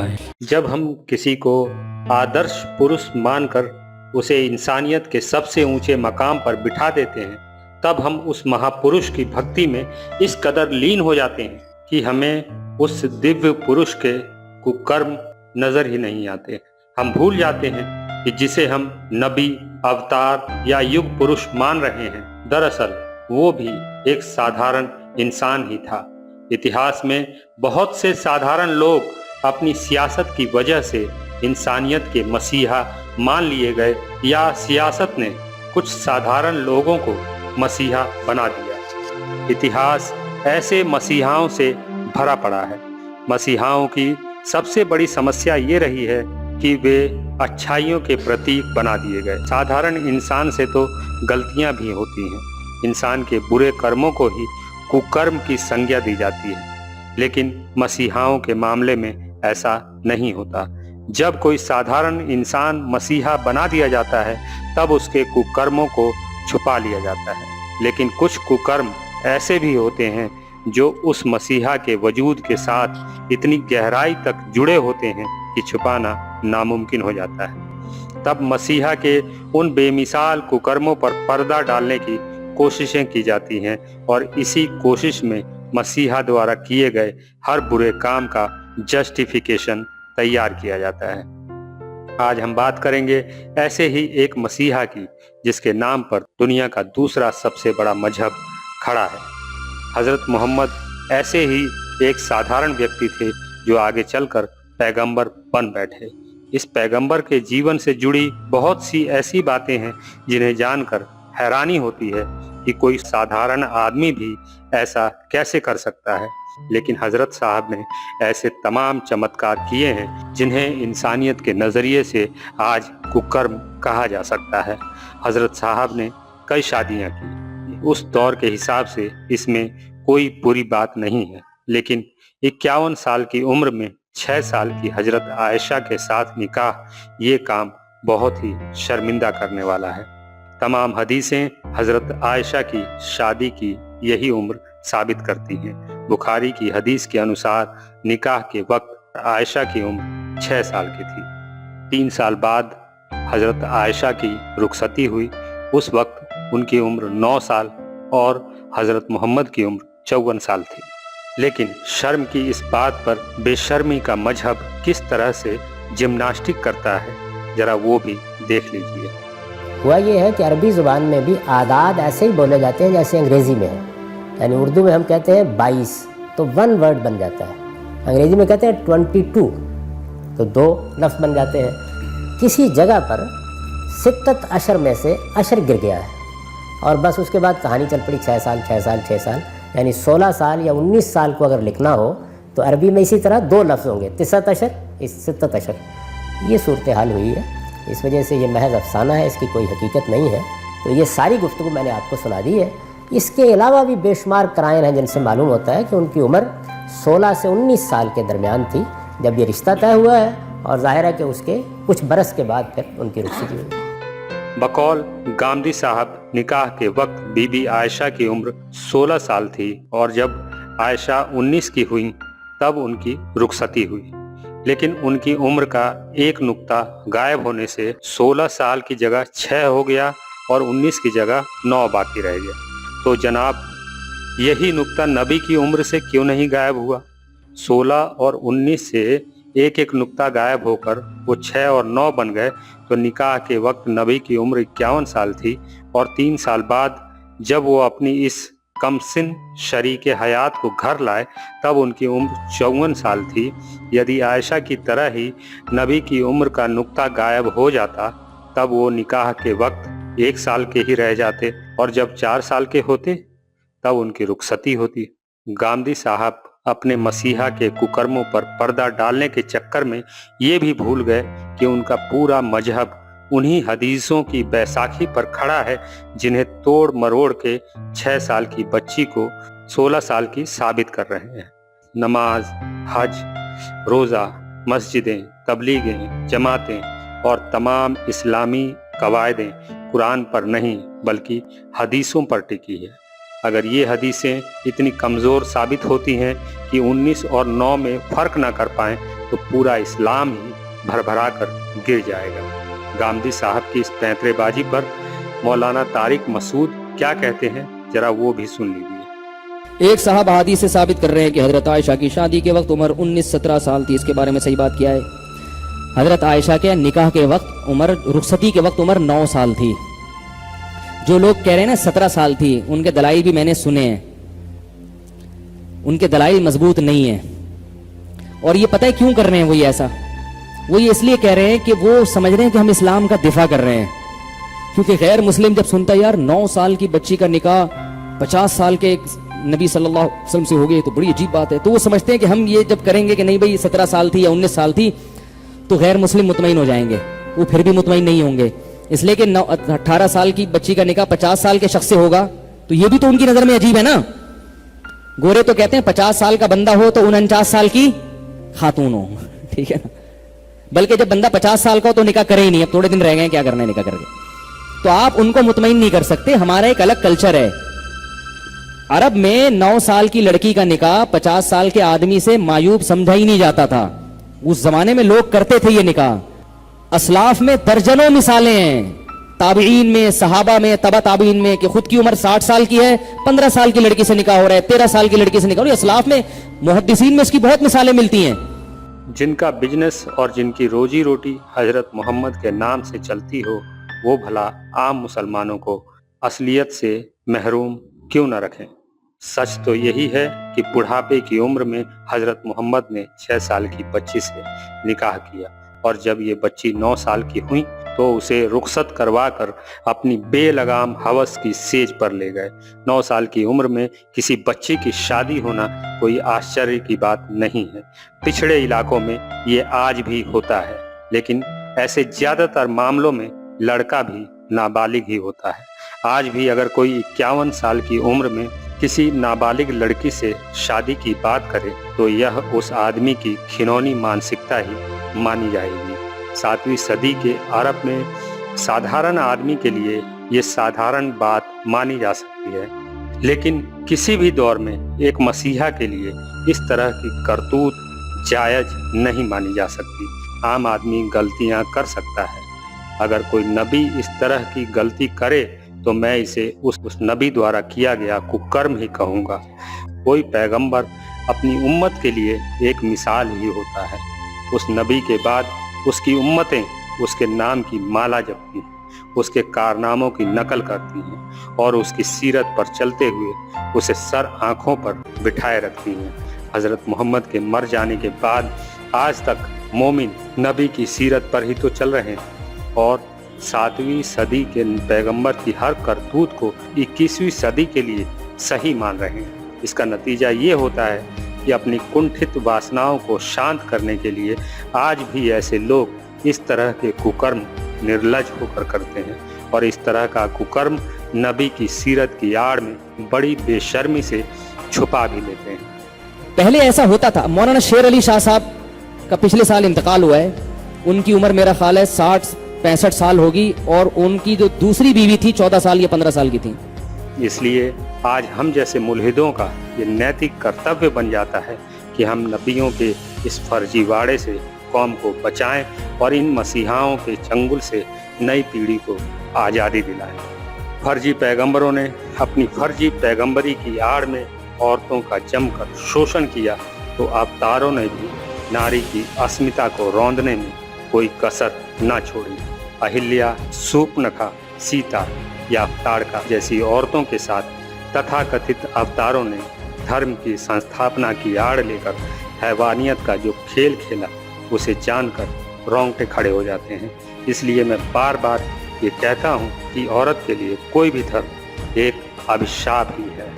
दबाएं। जब हम किसी को आदर्श पुरुष मानकर उसे इंसानियत के सबसे ऊंचे मकाम पर बिठा देते हैं, तब हम उस महापुरुष की भक्ति में इस कदर लीन हो जाते हैं कि हमें उस दिव्य पुरुष के कुकर्म नजर ही नहीं आते। हम भूल जाते हैं कि जिसे हम नबी, अवतार या युग पुरुष मान रहे हैं, दरअसल वो भी एक साधारण इंसान ही था। इतिहास में बहुत से साधारण लोग अपनी सियासत की वजह से इंसानियत के मसीहा मान लिए गए, या सियासत ने कुछ साधारण लोगों को मसीहा बना दिया। इतिहास ऐसे मसीहाओं से भरा पड़ा है। मसीहाओं की सबसे बड़ी समस्या ये रही है कि वे अच्छाइयों के प्रतीक बना दिए गए। साधारण इंसान से तो गलतियां भी होती हैं। इंसान के बुरे कर्मों को ही कुकर्म की संज्ञा दी जाती है, लेकिन मसीहाओं के मामले में ऐसा नहीं होता। जब कोई साधारण इंसान मसीहा बना दिया जाता है, तब उसके कुकर्मों को छुपा लिया जाता है। लेकिन कुछ कुकर्म ऐसे भी होते हैं जो उस मसीहा के वजूद के साथ इतनी गहराई तक जुड़े होते हैं कि छुपाना नामुमकिन हो जाता है। तब मसीहा के उन बेमिसाल कुकर्मों पर पर्दा डालने की कोशिशें की जाती हैं, और इसी कोशिश में मसीहा द्वारा किए गए हर बुरे काम का जस्टिफिकेशन तैयार किया जाता है। आज हम बात करेंगे ऐसे ही एक मसीहा की, जिसके नाम पर दुनिया का दूसरा सबसे बड़ा मजहब खड़ा है। हजरत मोहम्मद ऐसे ही एक साधारण व्यक्ति थे जो आगे चलकर पैगंबर बन बैठे। इस पैगंबर के जीवन से जुड़ी बहुत सी ऐसी बातें हैं जिन्हें जानकर हैरानी होती है कि कोई साधारण आदमी भी ऐसा कैसे कर सकता है। लेकिन हजरत साहब ने ऐसे तमाम चमत्कार किए हैं जिन्हें इंसानियत के नज़रिए से आज कुकर्म कहा जा सकता है। हजरत साहब ने कई शादियां की। उस दौर के हिसाब से इसमें कोई बुरी बात नहीं है, लेकिन 51 साल की उम्र में 6 साल की हजरत आयशा के साथ निकाह, ये काम बहुत ही शर्मिंदा करने वाला है। तमाम हदीसें हजरत आयशा की शादी की यही उम्र साबित करती हैं। बुखारी की हदीस के अनुसार निकाह के वक्त आयशा की उम्र 6 साल की थी। 3 साल बाद हजरत आयशा की रुखसती हुई। उस वक्त उनकी उम्र 9 साल और हजरत मोहम्मद की उम्र 54 साल थी। लेकिन शर्म की इस बात पर बेशर्मी का मजहब किस तरह से जिम्नास्टिक करता है, जरा वो भी देख लीजिए। हुआ ये है कि अरबी ज़ुबान में भी आदाद ऐसे ही बोले जाते हैं जैसे अंग्रेज़ी में है। यानी उर्दू में हम कहते हैं 22, तो 1 वर्ड बन जाता है। अंग्रेज़ी में कहते हैं 22, तो 2 लफ्ज़ बन जाते हैं। किसी जगह पर सित्तत अशर में से अशर गिर गया है, और बस उसके बाद कहानी चल पड़ी 6 साल 6 साल 6 साल। यानी 16 साल या 19 साल को अगर लिखना हो तो अरबी में इसी तरह 2 लफ्ज़ होंगे, तिसत अशर, सित्तत अशर। ये सूरत हाल हुई है। इस वजह से ये महज अफसाना है, इसकी कोई हकीकत नहीं है। तो ये सारी गुफ्तगू मैंने आपको सुना दी है। इसके अलावा भी बेशुमार कराइन हैं जिनसे मालूम होता है कि उनकी उम्र 16 से 19 साल के दरमियान थी जब ये रिश्ता तय हुआ है, और जाहिर है कि उसके कुछ बरस के बाद फिर उनकी रुखसती हुई। बकौल गामदी साहब, निकाह के वक्त बीबी आयशा की उम्र 16 साल थी, और जब आयशा 19 की हुई तब उनकी रुखसती हुई। लेकिन उनकी उम्र का एक नुक्ता गायब होने से 16 साल की जगह 6 हो गया और 19 की जगह 9 बाकी रह गया। तो जनाब, यही नुक्ता नबी की उम्र से क्यों नहीं गायब हुआ? 16 और 19 से एक एक नुक्ता गायब होकर वो 6 और 9 बन गए। तो निकाह के वक्त नबी की उम्र 51 साल थी, और 3 साल बाद जब वो अपनी इस कमसिन शरीके हयात को घर लाए तब उनकी उम्र 54 साल थी। यदि आयशा की तरह ही नबी की उम्र का नुक्ता गायब हो जाता, तब वो निकाह के वक्त 1 साल के ही रह जाते, और जब 4 साल के होते तब उनकी रुखसती होती। गामदी साहब अपने मसीहा के कुकर्मों पर पर्दा डालने के चक्कर में ये भी भूल गए कि उनका पूरा मजहब उन्हीं हदीसों की बैसाखी पर खड़ा है जिन्हें तोड़ मरोड़ के 6 साल की बच्ची को 16 साल की साबित कर रहे हैं। नमाज, हज, रोज़ा, मस्जिदें, तबलीगें, जमातें और तमाम इस्लामी कवायदें कुरान पर नहीं बल्कि हदीसों पर टिकी है। अगर ये हदीसें इतनी कमज़ोर साबित होती हैं कि 19 और 9 में फ़र्क ना कर पाएँ, तो पूरा इस्लाम ही भरभरा कर गिर जाएगा। गांधी साहब की इस पैंतरेबाजी पर मौलाना तारिक मसूद क्या कहते हैं, जरा वो भी सुन लीजिए। एक साहब हदीस से साबित कर रहे हैं कि हजरत आयशा की शादी के वक्त उम्र 19-17 साल थी। इसके बारे में सही बात किया है। हजरत आयशा के निकाह के वक्त उम्र, रुखसती के वक्त उम्र 9 साल थी। जो लोग कह रहे हैं ना 17 साल थी, उनके दलाइल भी मैंने सुने हैं, उनके दलाइल मजबूत नहीं है। और ये पता है क्यों कर रहे हैं वो ये ऐसा? वो ये इसलिए कह रहे हैं कि वो समझ रहे हैं कि हम इस्लाम का दिफा कर रहे हैं। क्योंकि गैर मुस्लिम जब सुनता है यार 9 साल की बच्ची का निकाह 50 साल के नबी सल्लल्लाहु अलैहि वसल्लम से हो गई, तो बड़ी अजीब बात है। तो वो समझते हैं कि हम ये जब करेंगे कि नहीं भाई 17 साल थी या 19 साल थी, तो गैर मुस्लिम मुतमईन हो जाएंगे। वो फिर भी मुतमईन नहीं होंगे, इसलिए कि 18 साल की बच्ची का निकाह 50 साल के शख्स से होगा, तो ये भी तो उनकी नजर में अजीब है ना। गोरे तो कहते हैं 50 साल का बंदा हो तो 49 साल की खातून हो, ठीक है ना। बल्कि जब बंदा 50 साल का हो तो निकाह करे ही नहीं, अब थोड़े दिन रह गए, क्या करना है निकाह करके। तो आप उनको मुतमईन नहीं कर सकते। हमारा एक अलग कल्चर है। अरब में 9 साल की लड़की का निकाह 50 साल के आदमी से मायूब समझा ही नहीं जाता था। उस जमाने में लोग करते थे ये निकाह। असलाफ में दर्जनों मिसालें हैं, ताबीन में, सहाबा में, तबा ताबीन में, कि खुद की उम्र 60 साल की है, 15 साल की लड़की से निकाह हो रहा है, 13 साल की लड़की से निकाह हो रहा है। असलाफ में, मुहद्दिसीन में इसकी बहुत मिसालें मिलती हैं। जिनका बिजनेस और जिनकी रोजी रोटी हजरत मोहम्मद के नाम से चलती हो, वो भला आम मुसलमानों को असलियत से महरूम क्यों न रखें। सच तो यही है कि बुढ़ापे की उम्र में हजरत मोहम्मद ने 6 साल की बच्ची से निकाह किया, और जब ये बच्ची 9 साल की हुई तो उसे रुखसत करवा कर अपनी बेलगाम हवस की सेज पर ले गए। 9 साल की उम्र में किसी बच्ची की शादी होना कोई आश्चर्य की बात नहीं है। पिछड़े इलाकों में ये आज भी होता है, लेकिन ऐसे ज्यादातर मामलों में लड़का भी नाबालिग ही होता है। आज भी अगर कोई 51 साल की उम्र में किसी नाबालिग लड़की से शादी की बात करे तो यह उस आदमी की खिनौनी मानसिकता ही मानी जाएगी। 7वीं सदी के अरब में साधारण आदमी के लिए ये साधारण बात मानी जा सकती है, लेकिन किसी भी दौर में एक मसीहा के लिए इस तरह की करतूत जायज नहीं मानी जा सकती। आम आदमी गलतियां कर सकता है। अगर कोई नबी इस तरह की गलती करे तो मैं इसे उस नबी द्वारा किया गया कुकर्म ही कहूँगा। कोई पैगंबर अपनी उम्मत के लिए एक मिसाल ही होता है। उस नबी के बाद उसकी उम्मतें उसके नाम की माला जपती हैं, उसके कारनामों की नकल करती हैं और उसकी सीरत पर चलते हुए उसे सर आंखों पर बिठाए रखती हैं। हजरत मोहम्मद के मर जाने के बाद आज तक मोमिन नबी की सीरत पर ही तो चल रहे हैं और 7वीं सदी के पैगंबर की हर करतूत को 21वीं सदी के लिए सही मान रहे हैं। इसका नतीजा ये होता है कि अपनी कुंठित वासनाओं को शांत करने के लिए आज भी ऐसे लोग इस तरह के कुकर्म निर्लज होकर करते हैं और इस तरह का कुकर्म नबी की सीरत की आड़ में बड़ी बेशर्मी से छुपा भी लेते हैं। पहले ऐसा होता था। मौलाना शेर अली शाह साहब का पिछले साल इंतकाल हुआ है। उनकी उम्र मेरा ख्याल है 60-65 साल होगी और उनकी जो दूसरी बीवी थी 14 साल या 15 साल की थी। इसलिए आज हम जैसे मुल्हिदों का ये नैतिक कर्तव्य बन जाता है कि हम नबियों के इस फर्जीवाड़े से कौम को बचाएं और इन मसीहाओं के चंगुल से नई पीढ़ी को आज़ादी दिलाएं। फर्जी पैगंबरों ने अपनी फर्जी पैगंबरी की आड़ में औरतों का जमकर शोषण किया, तो अवतारों ने भी नारी की अस्मिता को रौंदने में कोई कसर न छोड़ी। अहिल्या, सूर्पनखा, सीता या ताड़का जैसी औरतों के साथ तथाकथित अवतारों ने धर्म की संस्थापना की आड़ लेकर हैवानियत का जो खेल खेला, उसे जानकर रोंगटे खड़े हो जाते हैं। इसलिए मैं बार बार ये कहता हूँ कि औरत के लिए कोई भी धर्म एक अभिशाप ही है।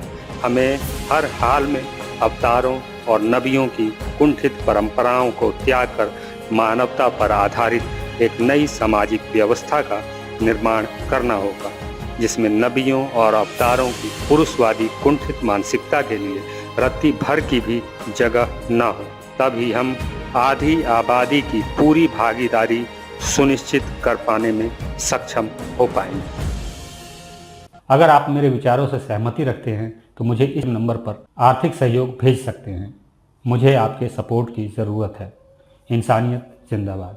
हमें हर हाल में अवतारों और नबियों की कुंठित परंपराओं को त्याग कर मानवता पर आधारित एक नई सामाजिक व्यवस्था का निर्माण करना होगा, जिसमें नबियों और अवतारों की पुरुषवादी कुंठित मानसिकता के लिए रत्ती भर की भी जगह न हो। तभी हम आधी आबादी की पूरी भागीदारी सुनिश्चित कर पाने में सक्षम हो पाएंगे। अगर आप मेरे विचारों से सहमति रखते हैं तो मुझे इस नंबर पर आर्थिक सहयोग भेज सकते हैं। मुझे आपके सपोर्ट की ज़रूरत है। इंसानियत जिंदाबाद।